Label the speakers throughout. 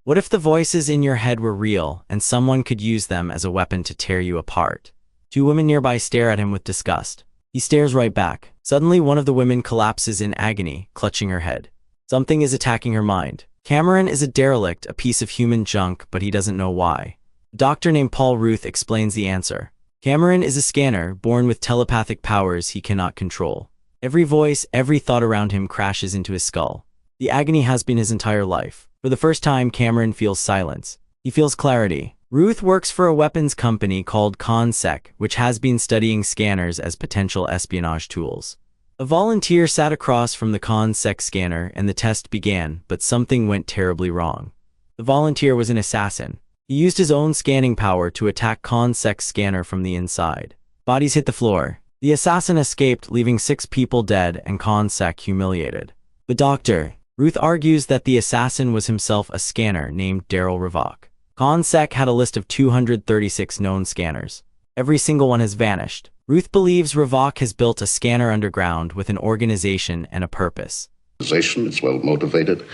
Speaker 1: What if the voices in your head were real, and someone could use them as a weapon to tear you apart? Two women nearby stare at him with disgust. He stares right back. Suddenly, one of the women collapses in agony, clutching her head. Something is attacking her mind. Cameron is a derelict, a piece of human junk, but he doesn't know why. A doctor named Paul Ruth explains the answer. Cameron is a scanner, born with telepathic powers he cannot control. Every voice, every thought around him crashes into his skull. The agony has been his entire life. For the first time, Cameron feels silence. He feels clarity. Ruth works for a weapons company called CONSEC, which has been studying scanners as potential espionage tools. A volunteer sat across from the CONSEC scanner and the test began, but something went terribly wrong. The volunteer was an assassin. He used his own scanning power to attack CONSEC's scanner from the inside. Bodies hit the floor. The assassin escaped, leaving 6 people dead and CONSEC humiliated. The doctor, Ruth, argues that the assassin was himself a scanner named Revok. CONSEC had a list of 236 known scanners. Every single one has vanished. Ruth believes Revok has built a scanner underground with an organization and a purpose.
Speaker 2: It's well motivated,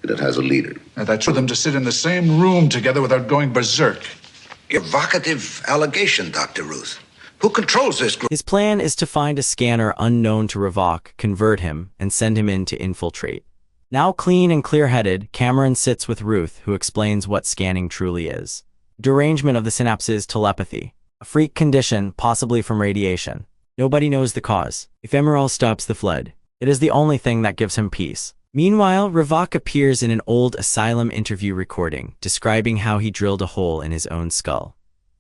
Speaker 2: and it has a leader.
Speaker 3: And that's for them to sit in the same room together without going berserk.
Speaker 4: Evocative allegation, Dr. Ruth. Who controls this group?
Speaker 1: His plan is to find a scanner unknown to Revok, convert him, and send him in to infiltrate. Now clean and clear-headed, Cameron sits with Ruth, who explains what scanning truly is. Derangement of the synapses, telepathy. A freak condition, possibly from radiation. Nobody knows the cause. Ephemeral stops the flood. It is the only thing that gives him peace. Meanwhile, Revok appears in an old asylum interview recording, describing how he drilled a hole in his own skull.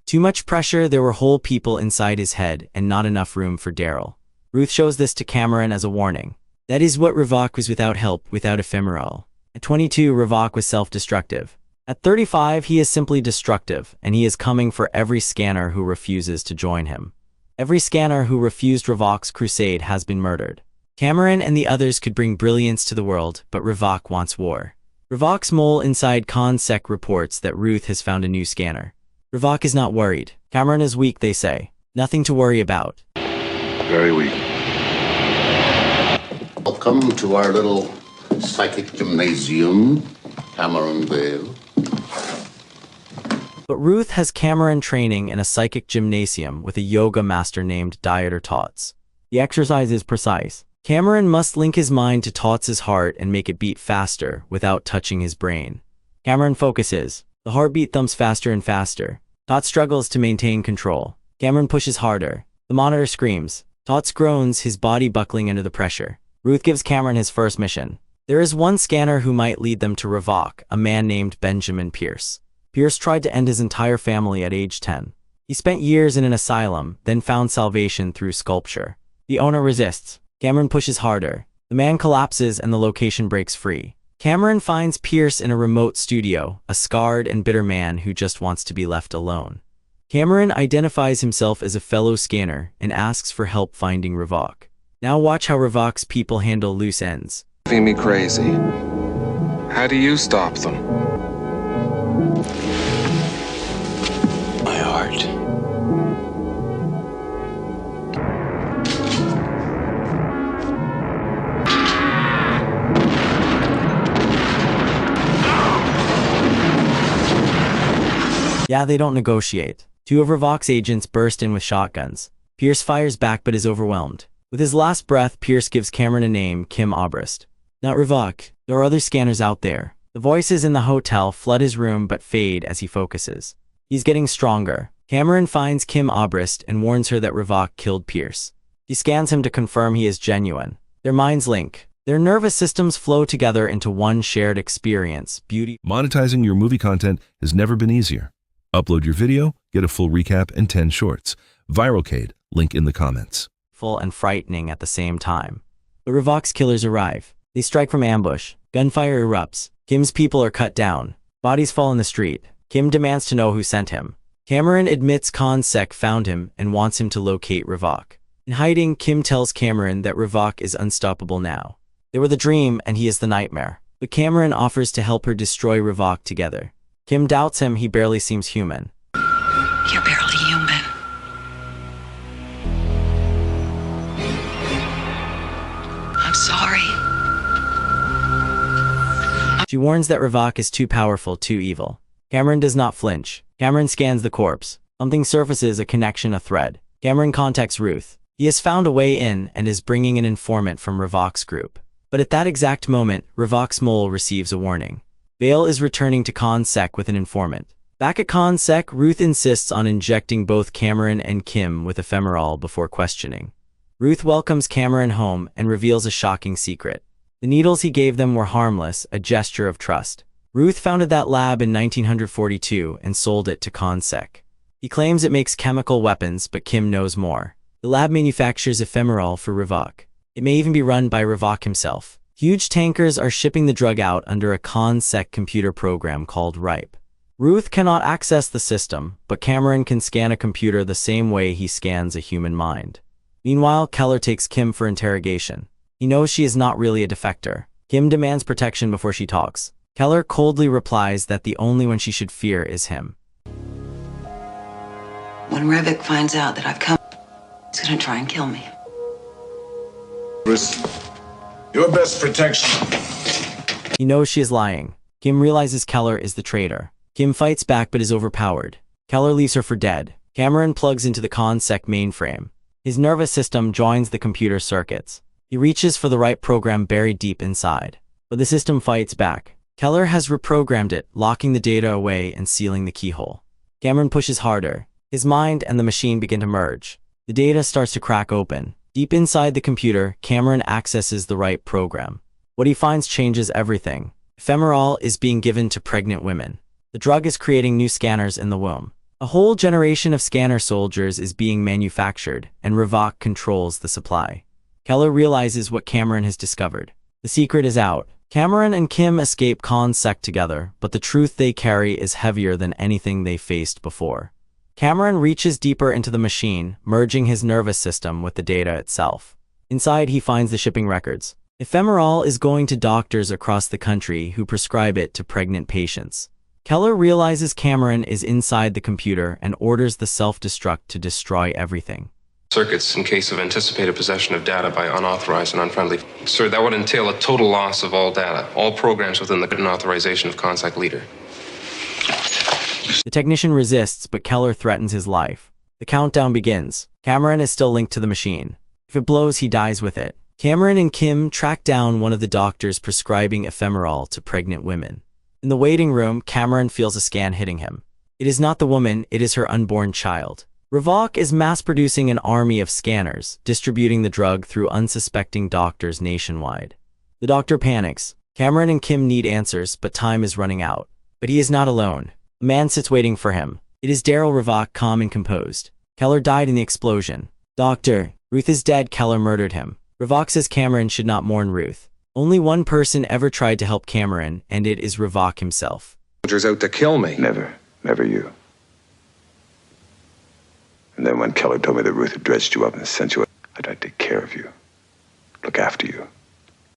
Speaker 1: Too much pressure, there were whole people inside his head, and not enough room for Daryl. Ruth shows this to Cameron as a warning. That is what Revok was without help, without ephemeral. At 22, Revok was self-destructive. At 35, he is simply destructive, and he is coming for every scanner who refuses to join him. Every scanner who refused Revok's crusade has been murdered. Cameron and the others could bring brilliance to the world, but Revok wants war. Revok's mole inside CONSEC reports that Ruth has found a new scanner. Revok is not worried. Cameron is weak, they say. Nothing to worry about.
Speaker 2: Very weak. Welcome to our little psychic gymnasium, Cameron Vale.
Speaker 1: But Ruth has Cameron training in a psychic gymnasium with a yoga master named Dieter Tots. The exercise is precise. Cameron must link his mind to Tots' heart and make it beat faster without touching his brain. Cameron focuses. The heartbeat thumps faster and faster. Tots struggles to maintain control. Cameron pushes harder. The monitor screams. Tots groans, his body buckling under the pressure. Ruth gives Cameron his first mission. There is one scanner who might lead them to Revok, a man named Benjamin Pierce. Pierce tried to end his entire family at age 10. He spent years in an asylum, then found salvation through sculpture. The owner resists. Cameron pushes harder. The man collapses and the location breaks free. Cameron finds Pierce in a remote studio, a scarred and bitter man who just wants to be left alone. Cameron identifies himself as a fellow scanner and asks for help finding Revok. Now watch how Revok's people handle loose ends.
Speaker 5: Driving me crazy. How do you stop them?
Speaker 4: My heart.
Speaker 1: Yeah, they don't negotiate. 2 of Revok's agents burst in with shotguns. Pierce fires back but is overwhelmed. With his last breath, Pierce gives Cameron a name, Kim Obrist. Not Revok. There are other scanners out there. The voices in the hotel flood his room but fade as he focuses. He's getting stronger. Cameron finds Kim Obrist and warns her that Revok killed Pierce. He scans him to confirm he is genuine. Their minds link. Their nervous systems flow together into one shared experience, beauty.
Speaker 6: Monetizing your movie content has never been easier. Upload your video, get a full recap and 10 shorts. Viralcade, link in the comments.
Speaker 1: Full and frightening at the same time. But Revok's killers arrive. They strike from ambush. Gunfire erupts. Kim's people are cut down. Bodies fall in the street. Kim demands to know who sent him. Cameron admits CONSEC found him and wants him to locate Revok. In hiding, Kim tells Cameron that Revok is unstoppable now. They were the dream and he is the nightmare. But Cameron offers to help her destroy Revok together. Kim doubts him, he barely seems human.
Speaker 7: You're barely human. I'm sorry.
Speaker 1: She warns that Revok is too powerful, too evil. Cameron does not flinch. Cameron scans the corpse. Something surfaces, a connection, a thread. Cameron contacts Ruth. He has found a way in and is bringing an informant from Revok's group. But at that exact moment, Revok's mole receives a warning. Vale is returning to Consec with an informant. Back at Consec, Ruth insists on injecting both Cameron and Kim with ephemeral before questioning. Ruth welcomes Cameron home and reveals a shocking secret. The needles he gave them were harmless, a gesture of trust. Ruth founded that lab in 1942 and sold it to Consec. He claims it makes chemical weapons, but Kim knows more. The lab manufactures ephemeral for Revok. It may even be run by Revok himself. Huge tankers are shipping the drug out under a Consec computer program called RIPE. Ruth cannot access the system, but Cameron can scan a computer the same way he scans a human mind. Meanwhile, Keller takes Kim for interrogation. He knows she is not really a defector. Kim demands protection before she talks. Keller coldly replies that the only one she should fear is him.
Speaker 7: When Revok finds out that I've come, he's gonna try and kill me.
Speaker 3: Bruce, your best protection.
Speaker 1: He knows she is lying. Kim realizes Keller is the traitor. Kim fights back but is overpowered. Keller leaves her for dead. Cameron plugs into the Consec mainframe. His nervous system joins the computer circuits. He reaches for the right program buried deep inside. But the system fights back. Keller has reprogrammed it, locking the data away and sealing the keyhole. Cameron pushes harder. His mind and the machine begin to merge. The data starts to crack open. Deep inside the computer, Cameron accesses the right program. What he finds changes everything. Ephemeral is being given to pregnant women. The drug is creating new scanners in the womb. A whole generation of scanner soldiers is being manufactured, and Revok controls the supply. Keller realizes what Cameron has discovered. The secret is out. Cameron and Kim escape Consec together, but the truth they carry is heavier than anything they faced before. Cameron reaches deeper into the machine, merging his nervous system with the data itself. Inside, he finds the shipping records. Ephemeral is going to doctors across the country who prescribe it to pregnant patients. Keller realizes Cameron is inside the computer and orders the self-destruct to destroy everything.
Speaker 5: Circuits in case of anticipated possession of data by unauthorized and unfriendly. Sir, that would entail a total loss of all data, all programs within the written authorization of Consec leader.
Speaker 1: The technician resists, but Keller threatens his life. The countdown begins. Cameron is still linked to the machine. If it blows, he dies with it. Cameron and Kim track down one of the doctors prescribing ephemeral to pregnant women. In the waiting room, Cameron feels a scan hitting him. It is not the woman, it is her unborn child. Revok is mass-producing an army of scanners, distributing the drug through unsuspecting doctors nationwide. The doctor panics. Cameron and Kim need answers, but time is running out. But he is not alone. A man sits waiting for him. It is Daryl Revok, calm and composed. Keller died in the explosion. Doctor, Ruth is dead, Keller murdered him. Revok says Cameron should not mourn Ruth. Only one person ever tried to help Cameron, and it is Revok himself.
Speaker 5: Soldiers out to kill me.
Speaker 8: Never you. And then when Keller told me that Ruth had dredged you up and sent you, I tried to take care of you, look after you.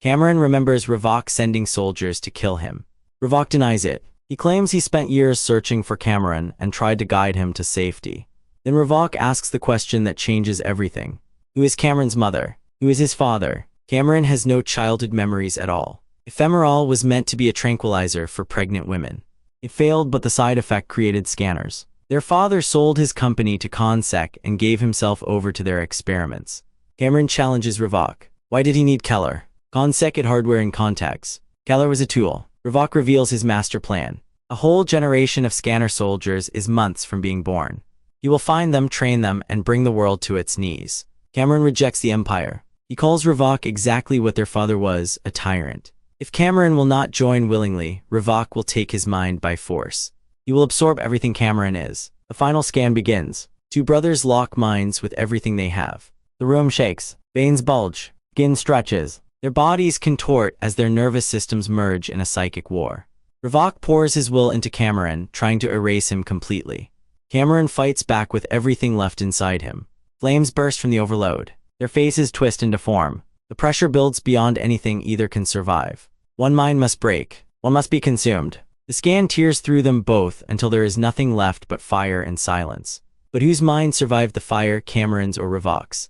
Speaker 1: Cameron remembers Revok sending soldiers to kill him. Revok denies it. He claims he spent years searching for Cameron and tried to guide him to safety. Then Revok asks the question that changes everything. Who is Cameron's mother? Who is his father? Cameron has no childhood memories at all. Ephemeral was meant to be a tranquilizer for pregnant women. It failed, but the side effect created scanners. Their father sold his company to Consec and gave himself over to their experiments. Cameron challenges Revok. Why did he need Keller? Consec had hardware and contacts. Keller was a tool. Revok reveals his master plan. A whole generation of scanner soldiers is months from being born. He will find them, train them, and bring the world to its knees. Cameron rejects the Empire. He calls Revok exactly what their father was, a tyrant. If Cameron will not join willingly, Revok will take his mind by force. He will absorb everything Cameron is. The final scan begins. Two brothers lock minds with everything they have. The room shakes. Veins bulge. Skin stretches. Their bodies contort as their nervous systems merge in a psychic war. Revok pours his will into Cameron, trying to erase him completely. Cameron fights back with everything left inside him. Flames burst from the overload. Their faces twist and deform. The pressure builds beyond anything either can survive. One mind must break. One must be consumed. The scan tears through them both until there is nothing left but fire and silence. But whose mind survived the fire, Cameron's or Revok's?